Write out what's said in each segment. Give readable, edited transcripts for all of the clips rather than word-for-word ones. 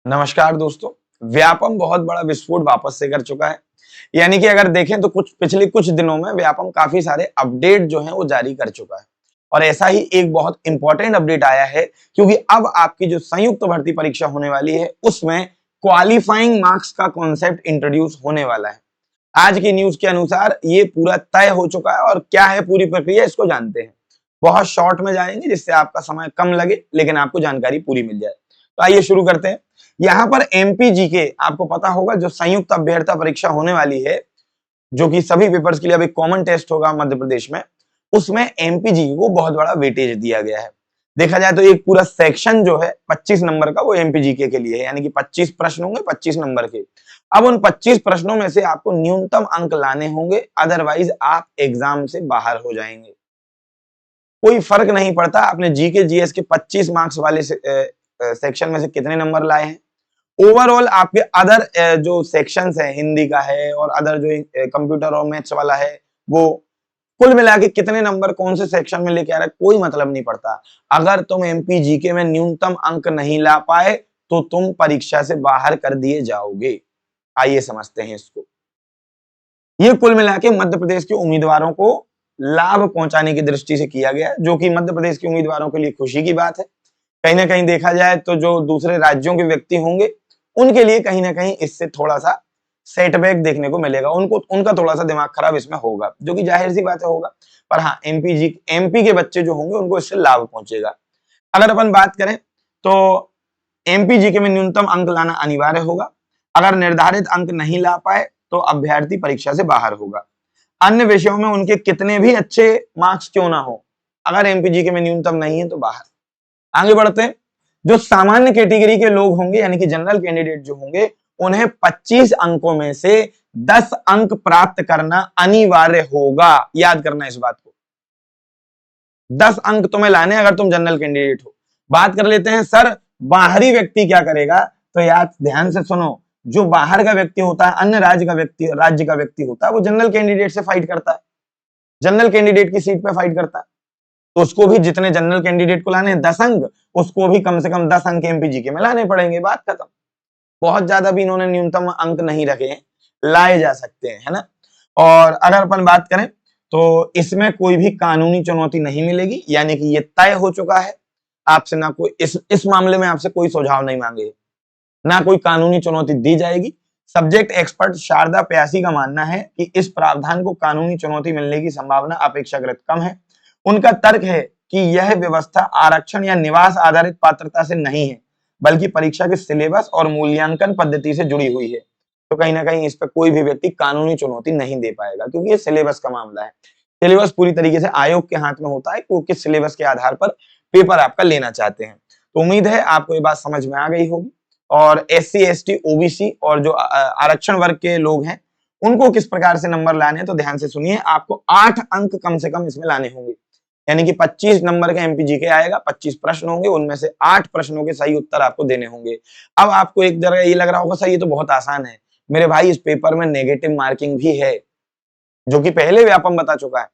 नमस्कार दोस्तों। व्यापम बहुत बड़ा विस्फोट वापस से कर चुका है। यानी कि अगर देखें तो पिछले कुछ दिनों में व्यापम काफी सारे अपडेट जो हैं वो जारी कर चुका है। और ऐसा ही एक बहुत इंपॉर्टेंट अपडेट आया है, क्योंकि अब आपकी जो संयुक्त भर्ती परीक्षा होने वाली है उसमें क्वालिफाइंग मार्क्स का कॉन्सेप्ट इंट्रोड्यूस होने वाला है। आज की न्यूज के अनुसार ये पूरा तय हो चुका है और क्या है पूरी प्रक्रिया इसको जानते हैं। बहुत शॉर्ट में जाएंगे जिससे आपका समय कम लगे लेकिन आपको जानकारी पूरी मिल जाए। तो आइए शुरू करते हैं। यहाँ पर एमपीजी के आपको पता होगा जो संयुक्त अभ्यर्था परीक्षा होने वाली है, जो कि सभी पेपर्स के लिए अभी कॉमन टेस्ट होगा मध्य प्रदेश में, उसमें एमपीजी को बहुत बड़ा वेटेज दिया गया है। देखा जाए तो एक पूरा सेक्शन जो है 25 नंबर का वो एमपीजी के लिए है, यानी कि 25 प्रश्न होंगे 25 नंबर के। अब उन 25 प्रश्नों में से आपको न्यूनतम अंक लाने होंगे, अदरवाइज आप एग्जाम से बाहर हो जाएंगे। कोई फर्क नहीं पड़ता आपने जीके जीएस के 25 मार्क्स वाले सेक्शन में से कितने नंबर लाए हैं। ओवरऑल आपके अदर जो सेक्शंस है, हिंदी का है और अदर जो कंप्यूटर और मैथ्स वाला है, वो कुल मिला के कितने नंबर कौन से सेक्शन में लेके आ रहा है कोई मतलब नहीं पड़ता। अगर तुम एमपीजीके में न्यूनतम अंक नहीं ला पाए तो तुम परीक्षा से बाहर कर दिए जाओगे। आइए समझते हैं इसको। ये कुल मिला के मध्य प्रदेश के उम्मीदवारों को लाभ पहुंचाने की दृष्टि से किया गया है, जो कि मध्य प्रदेश के उम्मीदवारों के लिए खुशी की बात है। कहीं ना कहीं देखा जाए तो जो दूसरे राज्यों के व्यक्ति होंगे उनके लिए कहीं ना कहीं इससे थोड़ा सा सेटबैक देखने को मिलेगा, उनका थोड़ा सा दिमाग खराब इसमें होगा, जो कि जाहिर सी बात है होगा। पर हाँ, एमपी के बच्चे जो होंगे उनको इससे लाभ पहुंचेगा। अगर अपन बात करें तो एमपीजीके में न्यूनतम अंक लाना अनिवार्य होगा। अगर निर्धारित अंक नहीं ला पाए तो अभ्यर्थी परीक्षा से बाहर होगा। अन्य विषयों में उनके कितने भी अच्छे मार्क्स क्यों ना हो, अगर एमपीजीके में न्यूनतम नहीं है तो बाहर। आगे बढ़ते हैं। जो सामान्य कैटेगरी के लोग होंगे यानी कि जनरल कैंडिडेट जो होंगे, उन्हें 25 अंकों में से 10 अंक प्राप्त करना अनिवार्य होगा। याद करना इस बात को, 10 अंक तुम्हें लाने अगर तुम जनरल कैंडिडेट हो। बात कर लेते हैं सर बाहरी व्यक्ति क्या करेगा, तो यार ध्यान से सुनो। जो बाहर का व्यक्ति होता है, अन्य राज्य का व्यक्ति होता है, वो जनरल कैंडिडेट से फाइट करता है, जनरल कैंडिडेट की सीट पे फाइट करता है। तो उसको भी जितने जनरल कैंडिडेट को लाने हैं 10 अंक, उसको भी कम से कम 10 अंक एमपीजीके में लाने पड़ेंगे। बात खत्म। बहुत ज्यादा भी इन्होंने न्यूनतम अंक नहीं रखे हैं, लाए जा सकते हैं, है ना। और अगर अपन बात करें तो इसमें कोई भी कानूनी चुनौती नहीं मिलेगी, यानी कि ये तय हो चुका है। आपसे ना कोई इस मामले में आपसे कोई सुझाव नहीं मांगे, ना कोई कानूनी चुनौती दी जाएगी। सब्जेक्ट एक्सपर्ट शारदा प्यासी का मानना है कि इस प्रावधान को कानूनी चुनौती मिलने की संभावना अपेक्षाकृत कम है। उनका तर्क है कि यह व्यवस्था आरक्षण या निवास आधारित पात्रता से नहीं है, बल्कि परीक्षा के सिलेबस और मूल्यांकन पद्धति से जुड़ी हुई है। तो कहीं ना कहीं इस पर कोई भी व्यक्ति कानूनी चुनौती नहीं दे पाएगा, क्योंकि ये सिलेबस का मामला है। सिलेबस पूरी तरीके से आयोग के हाथ में होता है कि वो किस सिलेबस के आधार पर पेपर आपका लेना चाहते हैं। तो उम्मीद है आपको ये बात समझ में आ गई होगी। और SC ST OBC और जो आरक्षण वर्ग के लोग हैं उनको किस प्रकार से नंबर लाने हैं, तो ध्यान से सुनिए। आपको 8 अंक कम से कम इसमें लाने होंगे, यानी कि 25 नंबर का एमपीजीके आएगा, 25 प्रश्न होंगे, उनमें से 8 प्रश्नों के सही उत्तर आपको देने होंगे। अब आपको एक जगह ये लग रहा होगा सर ये तो बहुत आसान है मेरे भाई, इस पेपर में नेगेटिव मार्किंग भी है, जो कि पहले व्यापम बता चुका है।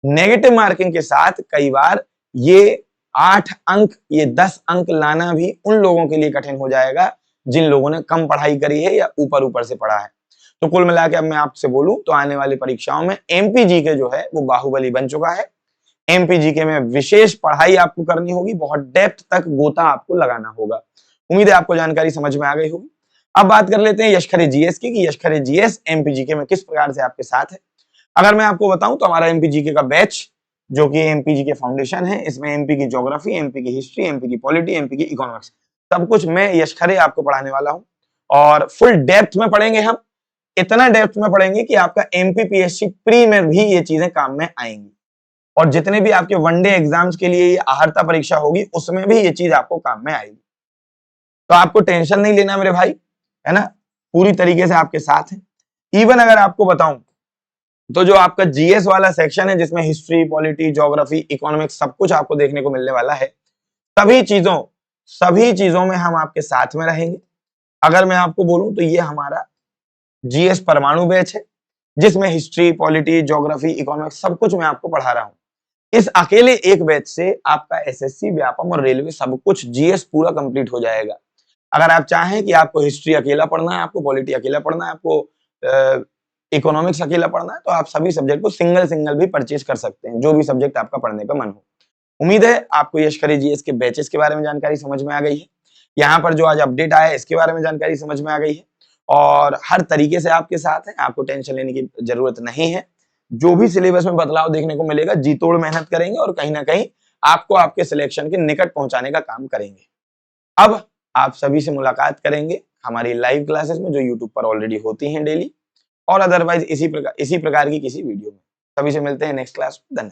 नेगेटिव मार्किंग के साथ कई बार ये 8 अंक, ये 10 अंक लाना भी उन लोगों के लिए कठिन हो जाएगा जिन लोगों ने कम पढ़ाई करी है या ऊपर ऊपर से पढ़ा है। तो कुल मिला के अब मैं आपसे बोलूं तो आने वाली परीक्षाओं में एमपीजीके जो है वो बाहुबली बन चुका है। एमपीजीके में विशेष पढ़ाई आपको करनी होगी, बहुत डेप्थ तक गोता आपको लगाना होगा। उम्मीद है आपको जानकारी समझ में आ गई होगी। अब बात कर लेते हैं यश खरे जीएस की, कि यश खरे जीएस एमपीजीके में किस प्रकार से आपके साथ है। अगर मैं आपको बताऊं तो हमारा एमपीजीके का बैच, जो कि एमपीजीके फाउंडेशन है, इसमें एमपी की ज्योग्राफी, एमपी की हिस्ट्री, एमपी की पॉलिटी, एमपी की इकोनॉमिक्स, सब कुछ मैं यश खरे आपको पढ़ाने वाला हूं। और फुल डेप्थ में पढ़ेंगे हम, इतना डेप्थ में पढ़ेंगे कि आपका एमपीपीएससी प्री में भी ये चीजें काम में आएंगी। और जितने भी आपके वनडे एग्जाम्स के लिए ये आहर्ता परीक्षा होगी उसमें भी ये चीज आपको काम में आएगी। तो आपको टेंशन नहीं लेना मेरे भाई, है ना, पूरी तरीके से आपके साथ है। इवन अगर आपको बताऊं तो जो आपका जीएस वाला सेक्शन है, जिसमें हिस्ट्री, पॉलिटी, ज्योग्राफी, इकोनॉमिक्स सब कुछ आपको देखने को मिलने वाला है, सभी चीजों में हम आपके साथ में रहेंगे। अगर मैं आपको बोलूं तो ये हमारा जीएस परमाणु बैच है, जिसमें हिस्ट्री, पॉलिटी, ज्योग्राफी, इकोनॉमिक्स सब कुछ मैं आपको पढ़ा रहा हूं। इस अकेले एक बैच से आपका एसएससी, व्यापम और रेलवे सब कुछ जीएस पूरा कंप्लीट हो जाएगा। अगर आप चाहें कि आपको हिस्ट्री अकेला पढ़ना है, आपको पॉलिटी अकेला पढ़ना है, आपको इकोनॉमिक्स अकेला पढ़ना है, तो आप सभी सब्जेक्ट को सिंगल भी परचेज कर सकते हैं, जो भी सब्जेक्ट आपका पढ़ने का मन हो। उम्मीद है आपको यशकरी जीएस के बैचेस के बारे में जानकारी समझ में आ गई है। यहाँ पर जो आज अपडेट आया है इसके बारे में जानकारी समझ में आ गई है और हर तरीके से आपके साथ है, आपको टेंशन लेने की जरूरत नहीं है। जो भी सिलेबस में बदलाव देखने को मिलेगा, जी तोड़ मेहनत करेंगे और कहीं ना कहीं आपको आपके सिलेक्शन के निकट पहुंचाने का काम करेंगे। अब आप सभी से मुलाकात करेंगे हमारी लाइव क्लासेस में, जो यूट्यूब पर ऑलरेडी होती हैं डेली, और अदरवाइज इसी प्रकार की किसी वीडियो में। सभी से मिलते हैं नेक्स्ट क्लास में। धन्यवाद।